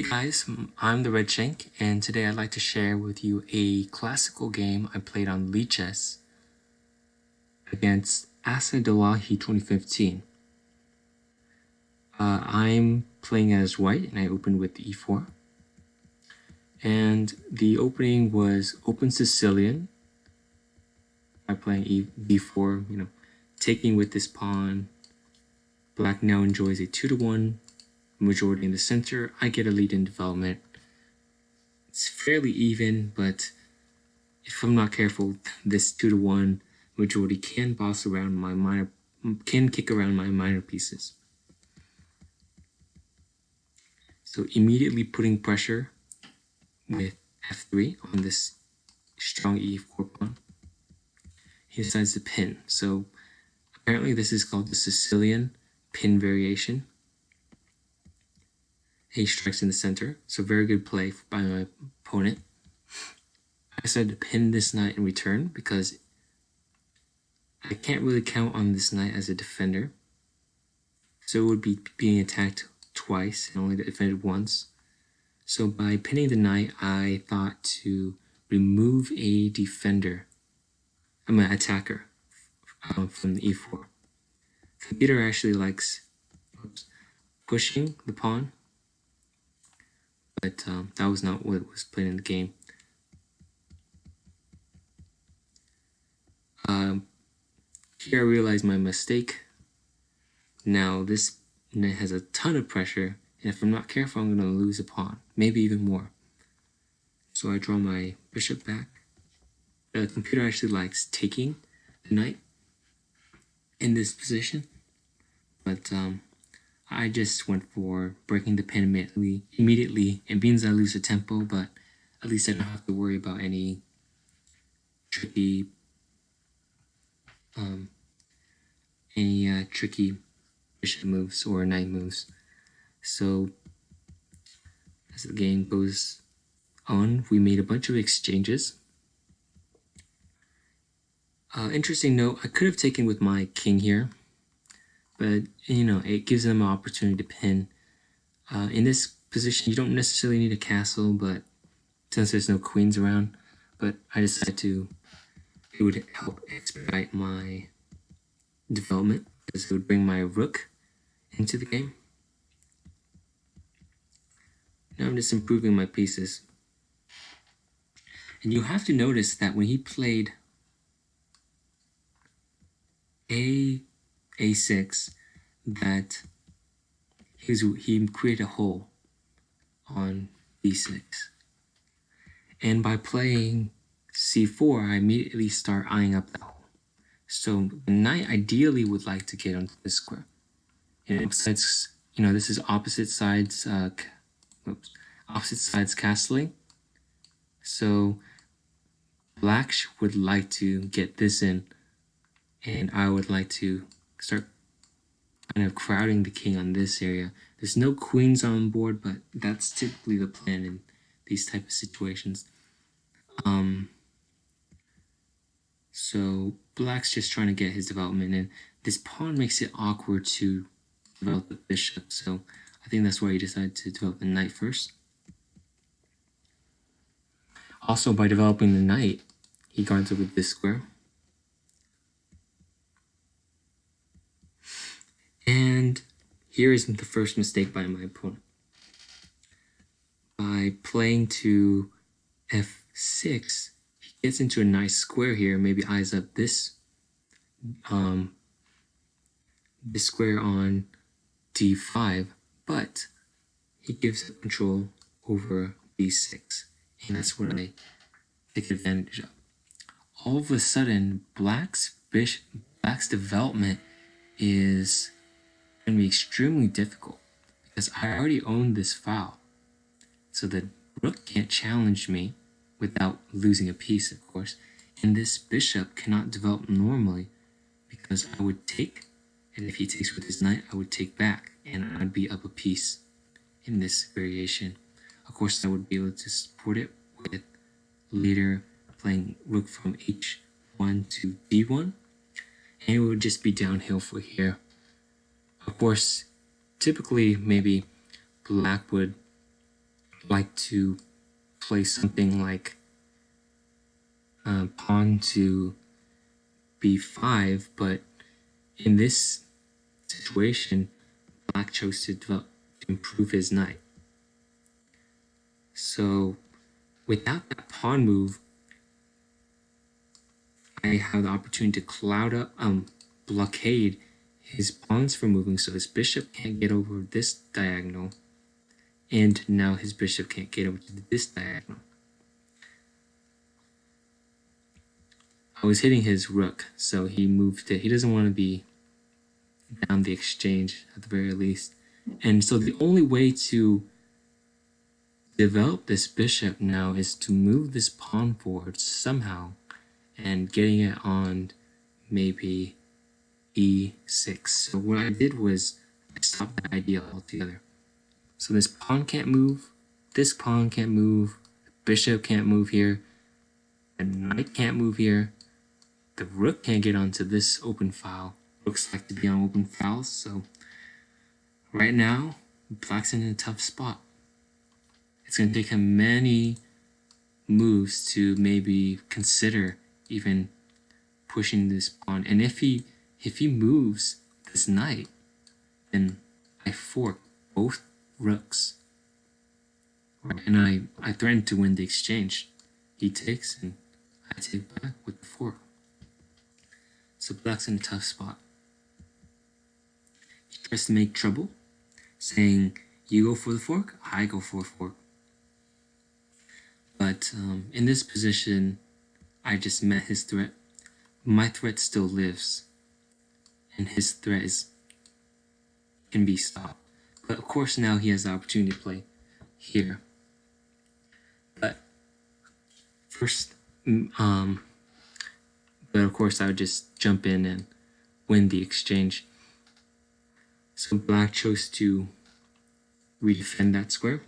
Hey guys, I'm the Redshank, and today I'd like to share with you a classical game I played on Lichess against Asadollahi2015. I'm playing as white, and I opened with e4. And the opening was open Sicilian by playing b4, taking with this pawn. Black now enjoys a 2-1 majority in the center. I get a lead in development. It's fairly even, but if I'm not careful, this 2-1 majority can kick around my minor pieces. So immediately putting pressure with f3 on this strong e4 pawn, he decides to pin. So apparently this is called the Sicilian pin variation. He strikes in the center, so very good play by my opponent. I decided to pin this knight in return because I can't really count on this knight as a defender. So it would be being attacked twice and only defended once. So by pinning the knight, I thought to remove a defender, I'm an attacker from the e4. The computer actually likes pushing the pawn, but that was not what was played in the game. Here I realized my mistake. Now this knight has a ton of pressure, and if I'm not careful, I'm going to lose a pawn, maybe even more. So I draw my bishop back. The computer actually likes taking the knight in this position, but I just went for breaking the pin immediately. It means I lose the tempo, but at least I don't have to worry about any tricky bishop moves or knight moves. So as the game goes on, we made a bunch of exchanges. Interesting note, I could have taken with my king here, but it gives them an opportunity to pin. In this position, you don't necessarily need a castle, but since there's no queens around, but I decided it would help expedite my development because it would bring my rook into the game. Now I'm just improving my pieces. And you have to notice that when he played a6, that he created a hole on b6. And by playing c4, I immediately start eyeing up that hole. So the knight ideally would like to get onto this square. And besides, this is opposite sides castling. So black would like to get this in, and I would like to start kind of crowding the king on this area. There's no queens on board, but that's typically the plan in these type of situations. So black's just trying to get his development, and this pawn makes it awkward to develop the bishop. So I think that's why he decided to develop the knight first. Also, by developing the knight, he guards it with this square. And here is the first mistake by my opponent. By playing to f6, he gets into a nice square here, maybe eyes up this square on d5, but he gives up control over b6, and that's what I take advantage of. All of a sudden, black's development is going to be extremely difficult because I already own this file. So the rook can't challenge me without losing a piece, of course. And this bishop cannot develop normally because I would take, and if he takes with his knight, I would take back, and I'd be up a piece in this variation. Of course, I would be able to support it with later playing rook from h1 to d1, and it would just be downhill for here. Of course, typically maybe black would like to play something like pawn to b5, but in this situation, black chose to improve his knight. So without that pawn move, I have the opportunity to cloud up, blockade his pawns from moving, so his bishop can't get over this diagonal, and now his bishop can't get over to this diagonal. I was hitting his rook, so he moved it. He doesn't want to be down the exchange at the very least. And so the only way to develop this bishop now is to move this pawn forward somehow and getting it on maybe e6. So what I did was I stopped that idea altogether. So this pawn can't move, this pawn can't move, the bishop can't move here, the knight can't move here, the rook can't get onto this open file. Rooks like to be on open files, so right now, black's in a tough spot. It's going to take him many moves to maybe consider even pushing this pawn. And if he moves this knight, then I fork both rooks. Right? And I threaten to win the exchange. He takes and I take back with the fork. So black's in a tough spot. He tries to make trouble, saying, you go for the fork, I go for a fork. But in this position, I just met his threat. My threat still lives, and his threat can be stopped. But of course now he has the opportunity to play here. But first, but of course I would just jump in and win the exchange. So black chose to redefend that square.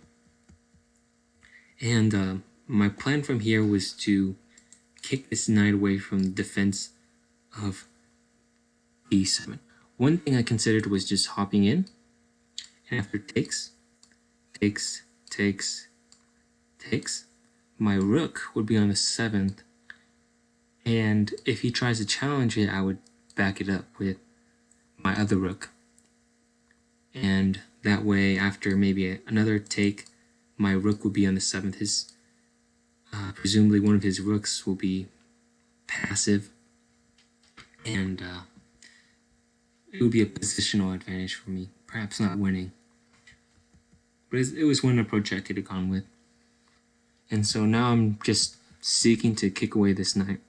And my plan from here was to kick this knight away from the defense of b7. One thing I considered was just hopping in, and after takes, my rook would be on the 7th, and if he tries to challenge it, I would back it up with my other rook. And that way, after maybe another take, my rook would be on the 7th. His presumably one of his rooks will be passive, and it would be a positional advantage for me, perhaps not winning. But it was one approach I could have gone with. And so now I'm just seeking to kick away this knight.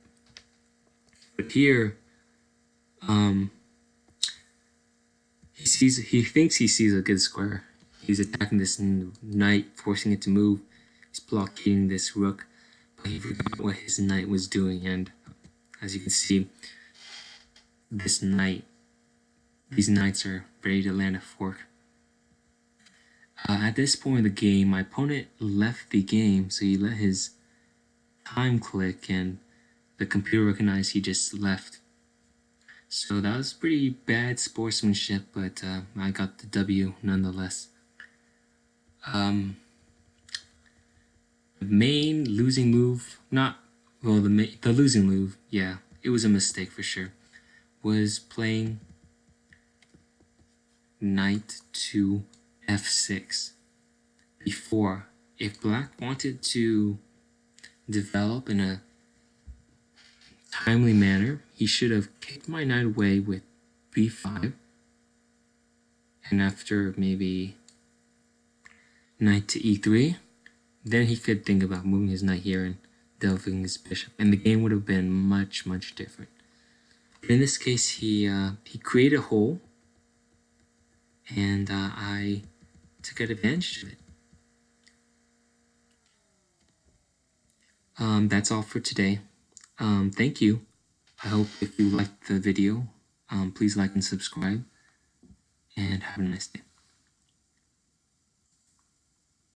But here, he thinks he sees a good square. He's attacking this knight, forcing it to move. He's blockading this rook, but he forgot what his knight was doing. And as you can see, these knights are ready to land a fork. At this point in the game, my opponent left the game, so he let his time click, and the computer recognized he just left. So that was pretty bad sportsmanship, but I got the W nonetheless. The main losing move, the losing move, yeah, it was a mistake for sure, was playing knight to f6. Before, if black wanted to develop in a timely manner, he should have kicked my knight away with b5, and after maybe knight to e3, then he could think about moving his knight here and delving his bishop, and the game would have been much, much different. But in this case, he created a hole, and I took advantage of it. That's all for today. Thank you. I hope if you liked the video, please like and subscribe, and have a nice day.